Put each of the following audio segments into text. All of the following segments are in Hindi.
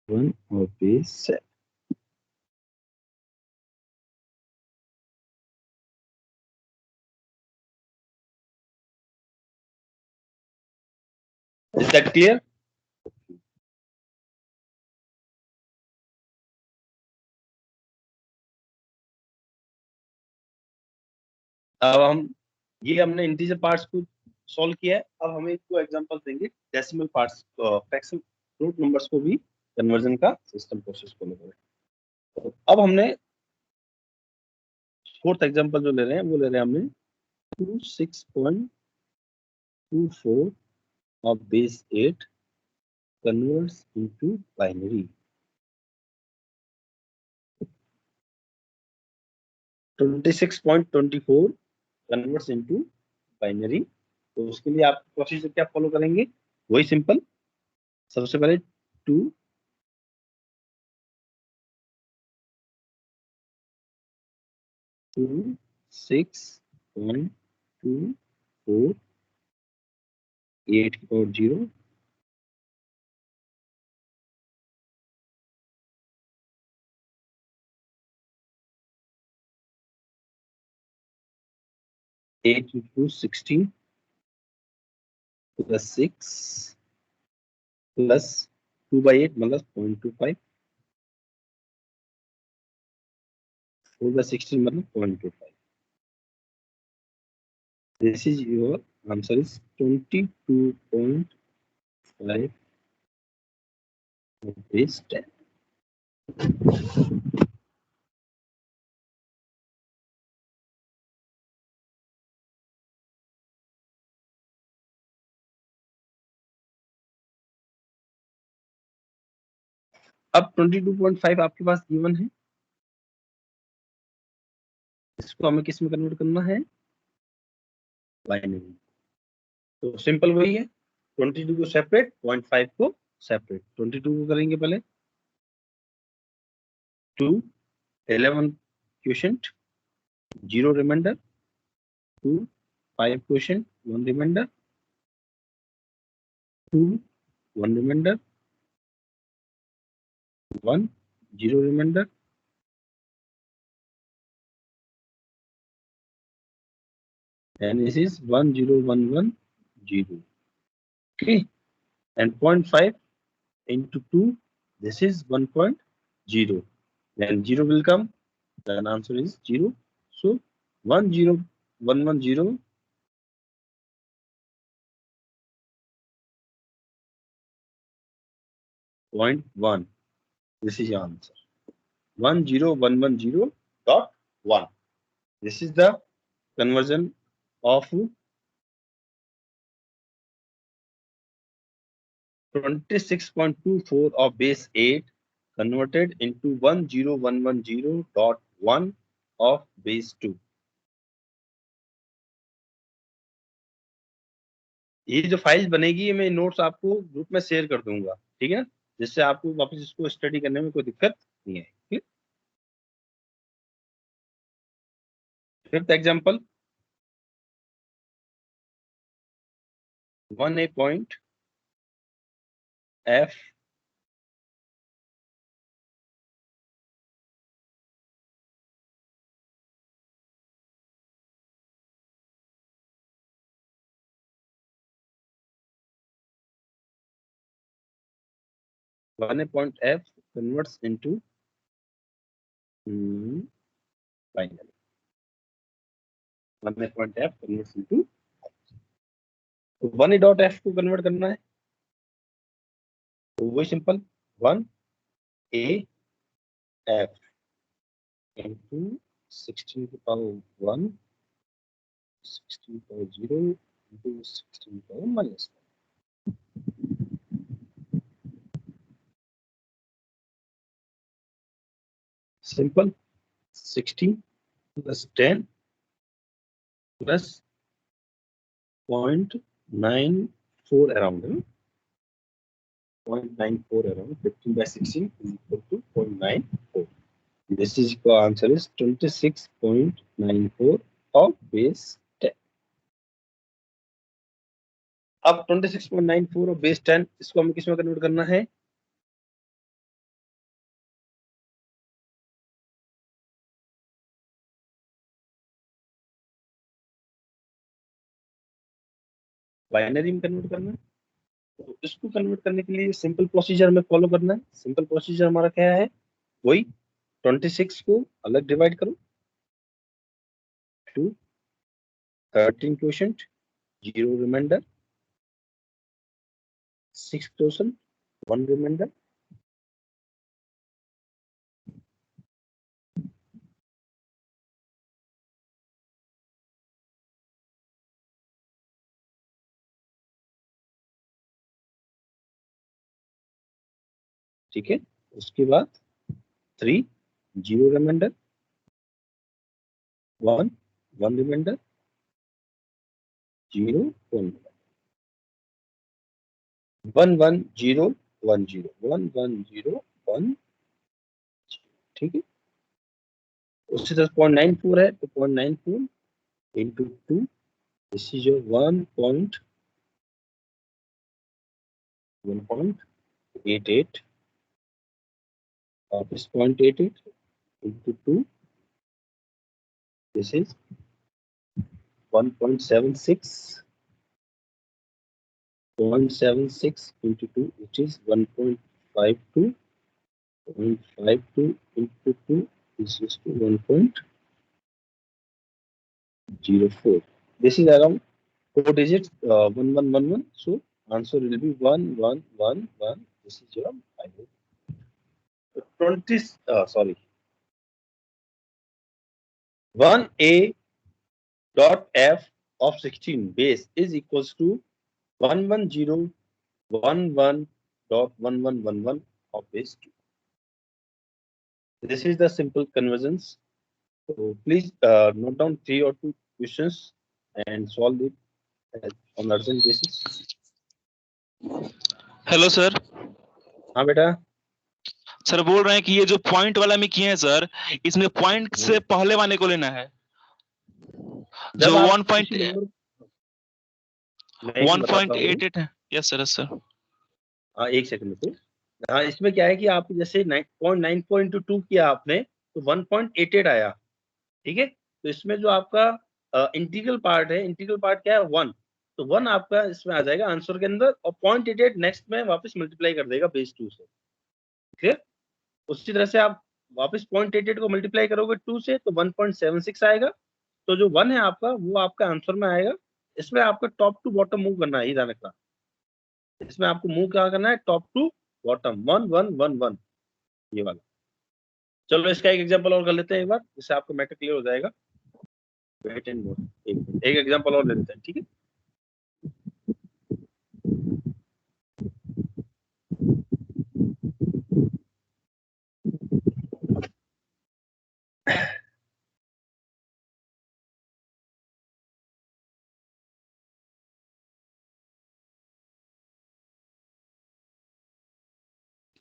1 और बेस 7। Is that clear? अब हमने इंटीजर पार्ट्स को सॉल्व किया है। अब हमें इसको एग्जांपल देंगे decimal parts, fraction root numbers को भी कन्वर्जन का सिस्टम प्रोसेस को लेकर। तो अब हमने फोर्थ एग्जांपल जो ले रहे हैं वो ले रहे हैं हमने 26.24 of base 8 converts into binary. 26.24 converts into binary. तो उसके लिए आप प्रोसीजर क्या फॉलो करेंगे? वही सिंपल। सबसे पहले 2 2 6.24 8 की पावर 0 8 into 16 प्लस 6 प्लस 2/8 मतलब 0.25 4/16 मतलब 0.25। This is your answer is 22.5 base 10। अब 22.5 आपके पास गिवन है, इसको हमें किस में कन्वर्ट करना है? बाइनरी। तो सिंपल वही है, 22 को सेपरेट, 0.5 को सेपरेट। 22 को करेंगे पहले 2 11 quotient 0 remainder, 2 5 quotient 1 remainder, 2 1 remainder, 1 0 remainder, and this is 1 0 1 1 0। Okay, and 0.5 into 2, this is 1.0, then 0 will come, then answer is 0। So 1 0 1 1 0 0.1, this is your answer, 10110.1। This is the conversion of 26.24 of base 8 converted into 10110.1 of base 2। ये जो फाइल बनेगी ये मैं नोट्स आपको ग्रुप में शेयर कर दूंगा, ठीक है, जिससे आपको वापस इसको स्टडी करने में कोई दिक्कत नहीं है। Fifth example 1a point f 1a point f converts into binary। 1a point f converts into, तो 1a dot f को कन्वर्ट करना है, तो वही simple 1a f into 16 to power 1 16 power 0 into 16 power minus 1। Simple 16 plus 10 plus 0.94 around, 0.94 around 15/16 is equal to 0.94। This is the answer is 26.94 of base 10। अब 26.94 of base 10 इसको हमें किसमें कन्वर्ट करना है? बाइनरी में कन्वर्ट करना है। तो इसको कन्वर्ट करने के लिए सिंपल प्रोसीजर में फॉलो करना है। सिंपल प्रोसीजर हमारा क्या है, वही 26 को अलग डिवाइड करो, 2 13 क्वोशंट, 0 रिमाइंडर, 6 क्वोशंट, 1 रिमाइंडर, ठीक है। उसके बाद 3 0 रिमाइंडर, 1 1 रिमाइंडर, 0 1 1 1 0 1 0 1 1 0 1, ठीक है। उससे 0.94 है तो 0.94 into 2, this is your 1.88 of this 0.88 into 2, this is 1.76, 0.76 into 2, which is 1.52, 0.52 into 2 is just 1.04. This is around 4 digits, 1111. So answer will be 1111. This is your 20. Sorry, 1a dot f of 16 base is equals to 11011.1111 of base 2. This is the simple conversions. So please note down 3 or 2 questions and solve it on urgent basis. Hello sir. हाँ बेटा। सर बोल रहे हैं कि ये जो पॉइंट वाला में किए हैं सर, इसमें पॉइंट से पहले वाले को लेना है जो 1.88 है। Yes sir, yes sir. हाँ एक सेकंड तो। हाँ इसमें क्या है कि आप जैसे 9.9 किया आपने तो 1.88 आया, ठीक है। तो इसमें जो आपका इंटीग्रल पार्ट है, इंटीग्रल पार्ट क्या है 1, तो 1 आपका इसमें आ जाएगा आंसर के अंदर और 0.88 नेक्स्ट में वापस मल्टीप्लाई कर देगा बेस 2 से, ठीक है। उसी तरह से आप वापस 0.88 को मल्टीप्लाई करोगे 2 से तो 1.76 आएगा। तो जो 1 है आपका वो आपका आंसर में आएगा। इसमें आपको टॉप टू बॉटम मूव करना है, ध्यान रखना। इसमें आपको मूव क्या करना है, टॉप टू बॉटम, 1 1 1 1, ये वाला। चलो इसका एक एग्जांपल और कर लेते हैं एक बार, जिससे आपको मैटर क्लियर हो जाएगा। वेट एंड वॉच, एक एग्जांपल और ले लेते हैं, ठीक है।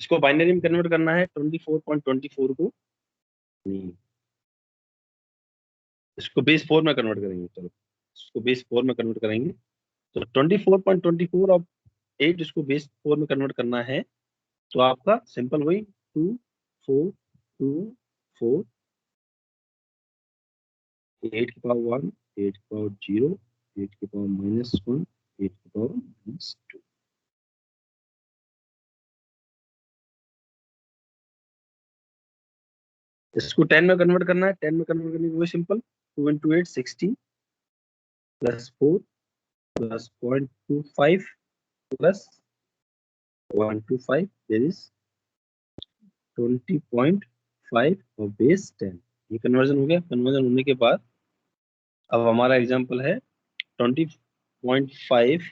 इसको बाइनरी में कन्वर्ट करना है 24.24 को, इसको बेस 4 में कन्वर्ट करेंगे। चलो इसको बेस 4 में कन्वर्ट करेंगे तो 24.24 और 8 इसको बेस 4 में कन्वर्ट करना है। तो आपका सिंपल वही 2 4 2 4 8 की पावर 1, 8 की पावर 0, 8 की पावर -1, 8 की पावर -2। इसको 10 में कन्वर्ट करना है। 10 में कन्वर्ट करने के लिए simple 2 into 8 60 plus 4 plus 0.25 plus 125, there is 20.5 और बेस 10। ये कन्वर्जन हो गया। कन्वर्जन होने के बाद अब हमारा एग्जांपल है 20.5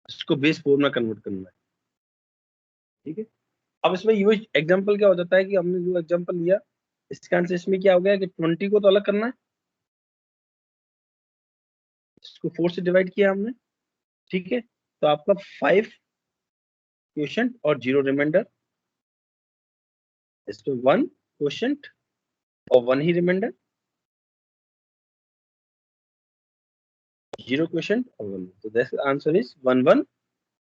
इसको बेस 4 में कन्वर्ट करना है, ठीक है। अब इसमें ये एग्जांपल क्या हो जाता है कि हमने जो एग्जांपल लिया इसका आंसर इसमें क्या हो गया कि 20 को तो अलग करना है, इसको 4 से डिवाइड किया हमने, ठीक है। तो आपका 5 क्वोशंट और 0 रिमाइंडर, इसमें 1 क्वोशंट और 1 ही रिमाइंडर, 0 क्वोशंट और 1। तो that answer is 1 1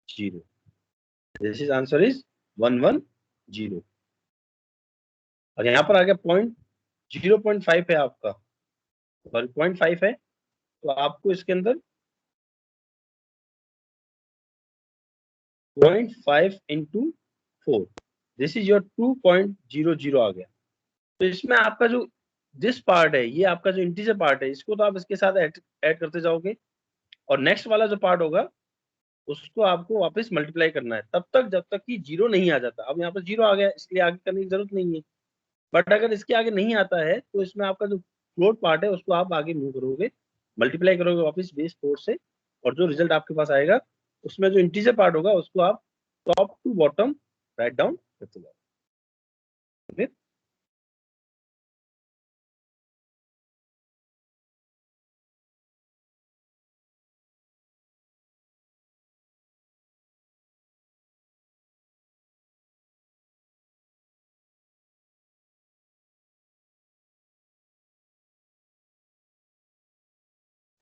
0। This is answer is 110। और यहाँ पर आ गया पॉइंट 0.5 है आपका, सॉरी 0.5 है, तो आपको इसके अंदर 0.5 इंटू 4, दिस इज योर 2.00 आ गया। तो इसमें आपका जो दिस पार्ट है, ये आपका जो इंटीजर पार्ट है, इसको तो आप इसके साथ ऐड करते जाओगे, और नेक्स्ट वाला जो पार्ट होगा उसको आपको वापस मल्टीप्लाई करना है, तब तक जब तक कि जीरो नहीं आ जाता। अब यहाँ पर जीरो आ गया, इसलिए आगे करने की जरूरत नहीं है। बट अगर इसके आगे नहीं आता है तो इसमें आपका जो फ्लोट पार्ट है उसको आप आगे मूव करोगे, मल्टीप्लाई करोगे वापस बेस 4 से, और जो रिजल्ट आपके पास आएगा उसमें जो इंटीजर पार्ट होगा उसको आप top to bottom right down करते जाओ।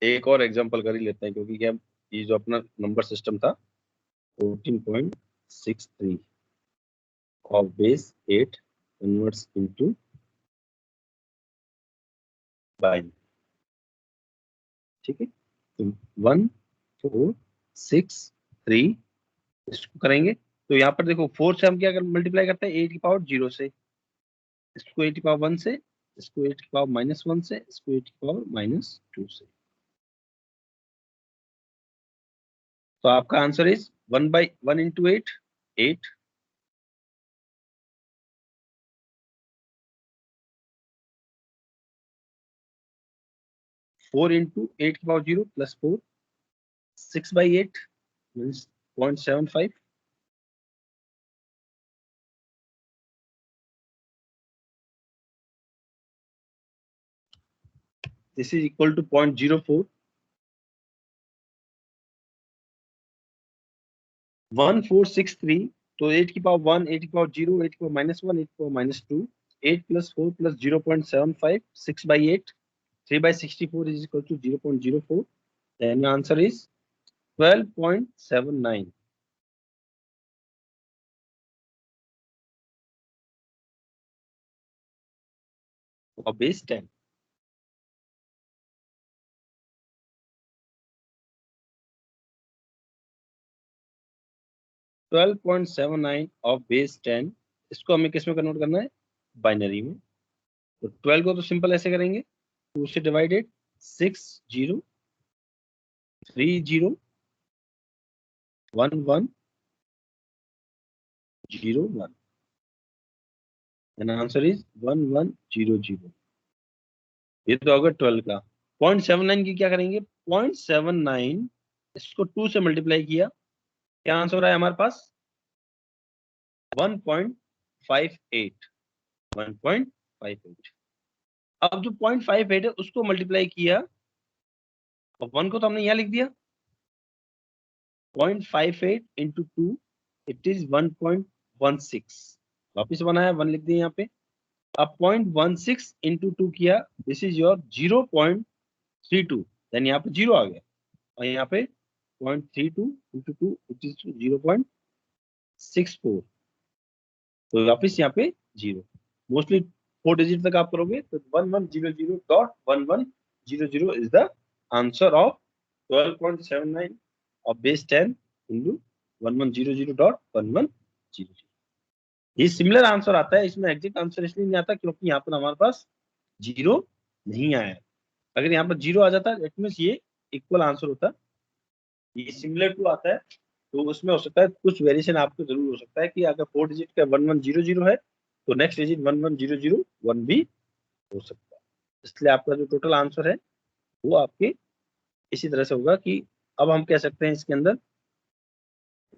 एक और एग्जांपल कर ही लेते हैं, क्योंकि क्या ये जो अपना नंबर सिस्टम था 14.63 of base 8 converts into binary, ठीक है। तो 1463 इसको करेंगे, तो यहाँ पर देखो 4 से हम क्या मल्टीप्लाई करते हैं, 8 की पावर 0 से, इसको 8 की पावर 1 से, इसको 8 की पावर -1 से, इसको 8 की पावर -2 से। तो आपका आंसर इज 1/1 इंटू 8, 8, 4 इंटू 8 की power 0 plus 4, 6/8 means 0.75, this is equal to 0.04, 1463, तो 8 की पावर 1, 8 की पावर 0, 8 की पावर -1, 8 की power -2, 8 plus 4 plus 0.75, 6/8, 3/64 is equal to 0.04, then your answer is 12.79 of base 10. 12.79 of base 10, इसको हमें किस में कन्वर्ट करना है, बाइनरी में। तो 12 को तो सिंपल ऐसे करेंगे, 2 से डिवाइडेड, 6 0 3 0 1 1 0 1, and answer is 1100। ये तो होगा 12 का। 0.79 की क्या करेंगे, 0.79 इसको 2 से मल्टीप्लाई किया, क्या आंसर आया हमारे पास, 1.58, 1.58। अब जो 0.58 है उसको मल्टीप्लाई किया, और 1 को तो हमने यहाँ लिख दिया, 0.58 इंटू 2 इट इज 1.16, वापिस बनाया 1 लिख दिया यहाँ पे। अब 0.16 इंटू 2 किया, दिस इज योर 0.32, देन यहाँ पे 0 आ गया, और यहाँ पे 0.32 इंटू 2 इट इज 0.64, तो वापिस यहाँ पे 0। मोस्टली 4 डिजिट तक आप करोगे तो 1100.1100 is the answer of 12.79 of base 10 into 1100.1100। ये सिमिलर आंसर आता है, इसमें एग्जैक्ट आंसर इसलिए नहीं आता क्योंकि यहाँ पर हमारे पास जीरो नहीं आया है। अगर यहाँ पर जीरो आ जाता दैट मीन्स ये इक्वल आंसर होता। ये सिमिलर टू आता है, तो उसमें हो सकता है कुछ वेरिएशन आपको जरूर हो सकता है कि अगर 4 डिजिट का 1100 है तो नेक्स्ट डिजिट 11001 भी हो सकता है। इसलिए आपका जो टोटल आंसर है वो आपके इसी तरह से होगा कि अब हम कह सकते हैं इसके अंदर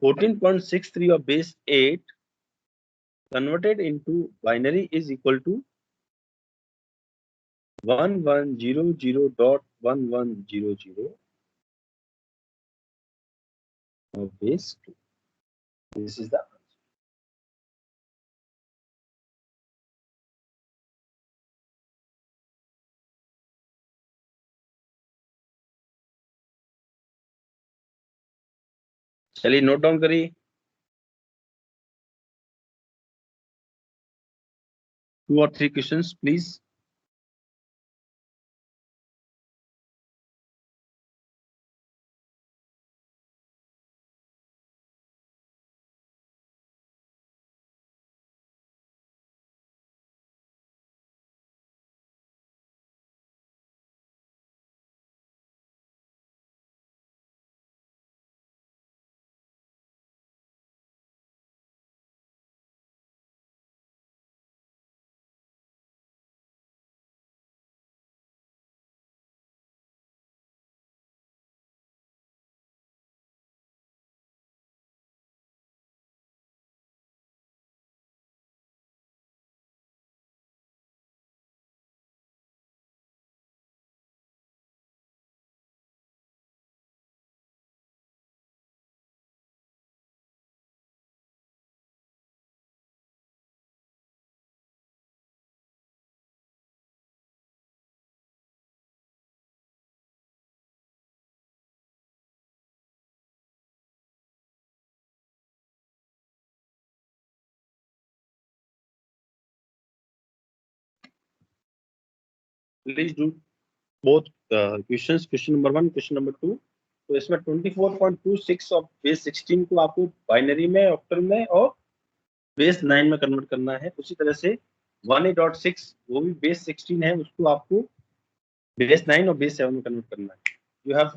14.63 of base 8 converted into binary is equal to 1100.1100 of base 2. This is the answer. चलिए नोट डाउन करिए। 2 or 3 questions, please. Please do both questions, question number 1, question number 2. तो इसमें 24.26 ऑफ बेस 16 को आपको बाइनरी में, ऑक्टल में और बेस 9 में कन्वर्ट करना है। उसी तरह से 1A.6 वो भी बेस 16 है, उसको आपको बेस 9 और बेस 7 में कन्वर्ट करना है। You have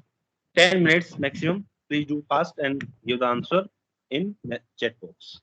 10 minutes maximum. Please do fast and give the answer in chat box.